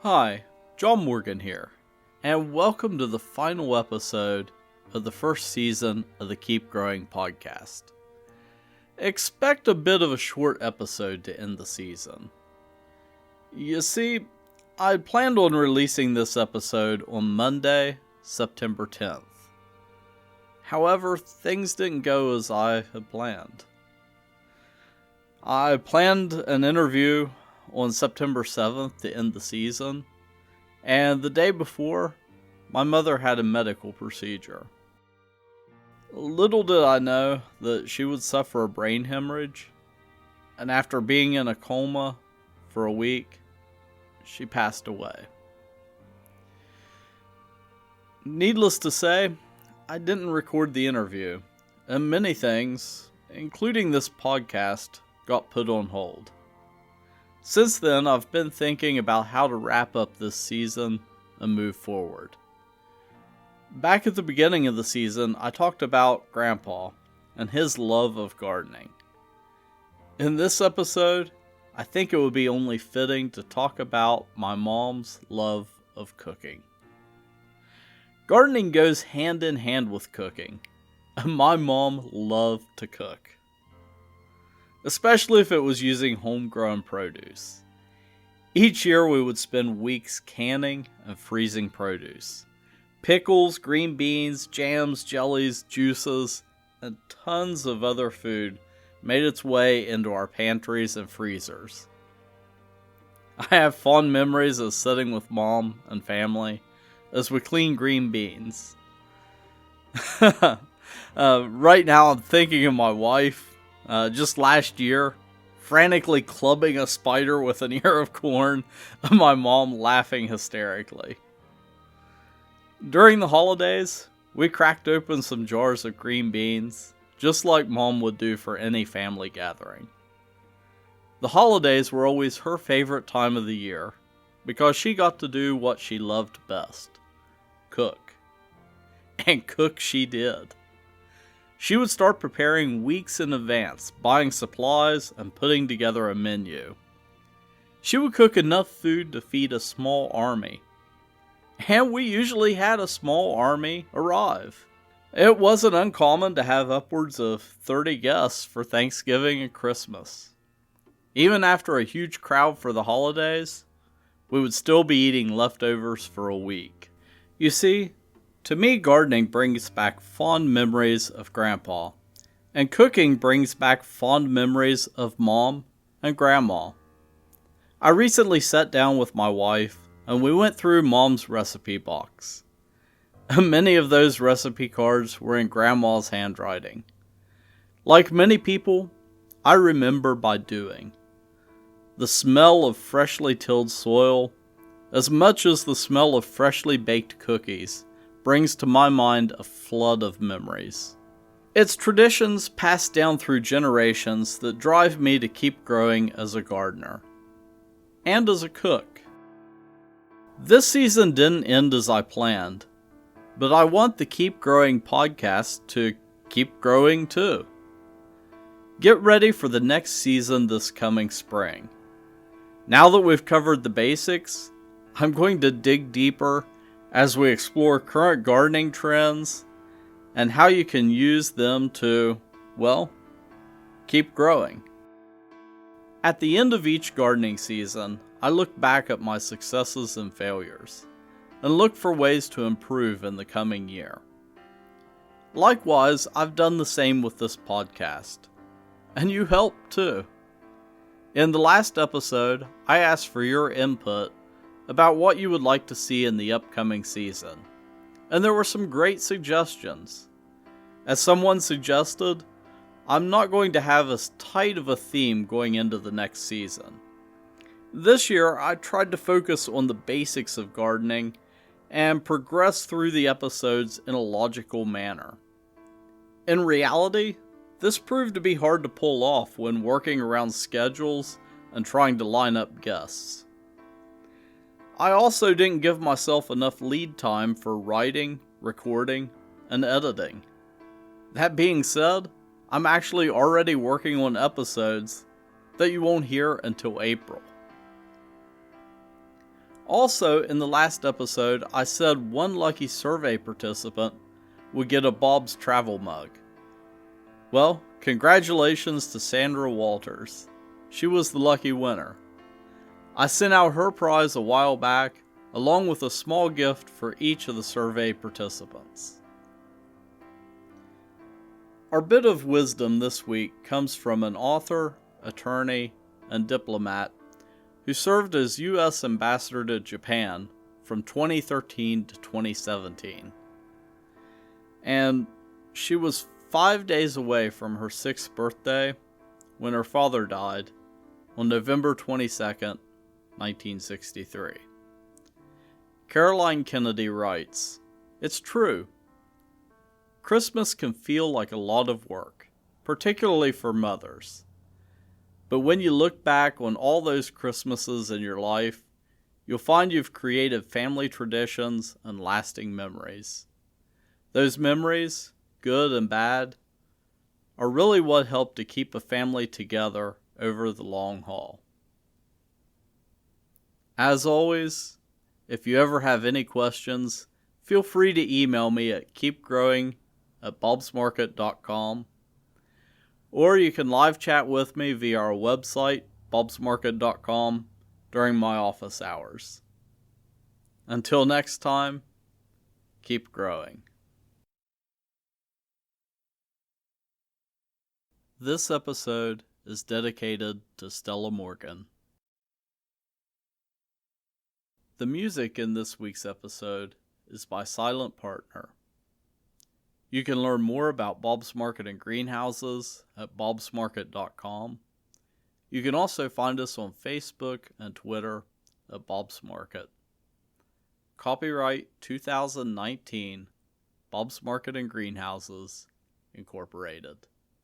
Hi, John Morgan here, and welcome to the final episode of the first season of the Keep Growing podcast. Expect a bit of a short episode to end the season. You see, I planned on releasing this episode on Monday, September 10th. However, things didn't go as I had planned. I planned an interview on September 7th to end the season, and the day before, my mother had a medical procedure. Little did I know that she would suffer a brain hemorrhage, and after being in a coma for a week, she passed away. Needless to say, I didn't record the interview, and many things, including this podcast, got put on hold. Since then, I've been thinking about how to wrap up this season and move forward. Back at the beginning of the season, I talked about Grandpa and his love of gardening. In this episode, I think it would be only fitting to talk about my mom's love of cooking. Gardening goes hand in hand with cooking, and my mom loved to cook. Especially if it was using homegrown produce. Each year we would spend weeks canning and freezing produce. Pickles, green beans, jams, jellies, juices, and tons of other food made its way into our pantries and freezers. I have fond memories of sitting with Mom and family as we clean green beans. Right now I'm thinking of my wife. Just last year, frantically clubbing a spider with an ear of corn, and my mom laughing hysterically. During the holidays, we cracked open some jars of green beans, just like Mom would do for any family gathering. The holidays were always her favorite time of the year, because she got to do what she loved best: cook. And cook she did. She would start preparing weeks in advance, buying supplies and putting together a menu. She would cook enough food to feed a small army. And we usually had a small army arrive. It wasn't uncommon to have upwards of 30 guests for Thanksgiving and Christmas. Even after a huge crowd for the holidays, we would still be eating leftovers for a week. You see, to me, gardening brings back fond memories of Grandpa, and cooking brings back fond memories of Mom and Grandma. I recently sat down with my wife, and we went through Mom's recipe box. And many of those recipe cards were in Grandma's handwriting. Like many people, I remember by doing. The smell of freshly tilled soil, as much as the smell of freshly baked cookies, brings to my mind a flood of memories. It's traditions passed down through generations that drive me to keep growing as a gardener. And as a cook. This season didn't end as I planned, but I want the Keep Growing podcast to keep growing too. Get ready for the next season this coming spring. Now that we've covered the basics, I'm going to dig deeper as we explore current gardening trends and how you can use them to, well, keep growing. At the end of each gardening season, I look back at my successes and failures and look for ways to improve in the coming year. Likewise, I've done the same with this podcast, and you helped too. In the last episode, I asked for your input about what you would like to see in the upcoming season, and there were some great suggestions. As someone suggested, I'm not going to have as tight of a theme going into the next season. This year, I tried to focus on the basics of gardening and progress through the episodes in a logical manner. In reality, this proved to be hard to pull off when working around schedules and trying to line up guests. I also didn't give myself enough lead time for writing, recording, and editing. That being said, I'm actually already working on episodes that you won't hear until April. Also, in the last episode, I said one lucky survey participant would get a Bob's Travel mug. Well, congratulations to Sandra Walters. She was the lucky winner. I sent out her prize a while back, along with a small gift for each of the survey participants. Our bit of wisdom this week comes from an author, attorney, and diplomat who served as U.S. Ambassador to Japan from 2013 to 2017. And she was 5 days away from her 6th birthday when her father died on November 22nd, 1963. Caroline Kennedy writes, "It's true. Christmas can feel like a lot of work, particularly for mothers. But when you look back on all those Christmases in your life, you'll find you've created family traditions and lasting memories. Those memories, good and bad, are really what help to keep a family together over the long haul." As always, if you ever have any questions, feel free to email me at keepgrowing@bobsmarket.com, or you can live chat with me via our website, bobsmarket.com, during my office hours. Until next time, keep growing. This episode is dedicated to Stella Morgan. The music in this week's episode is by Silent Partner. You can learn more about Bob's Market and greenhouses at bobsmarket.com. You can also find us on Facebook and Twitter at Bob's Market. Copyright 2019, Bob's Market and Greenhouses, Incorporated.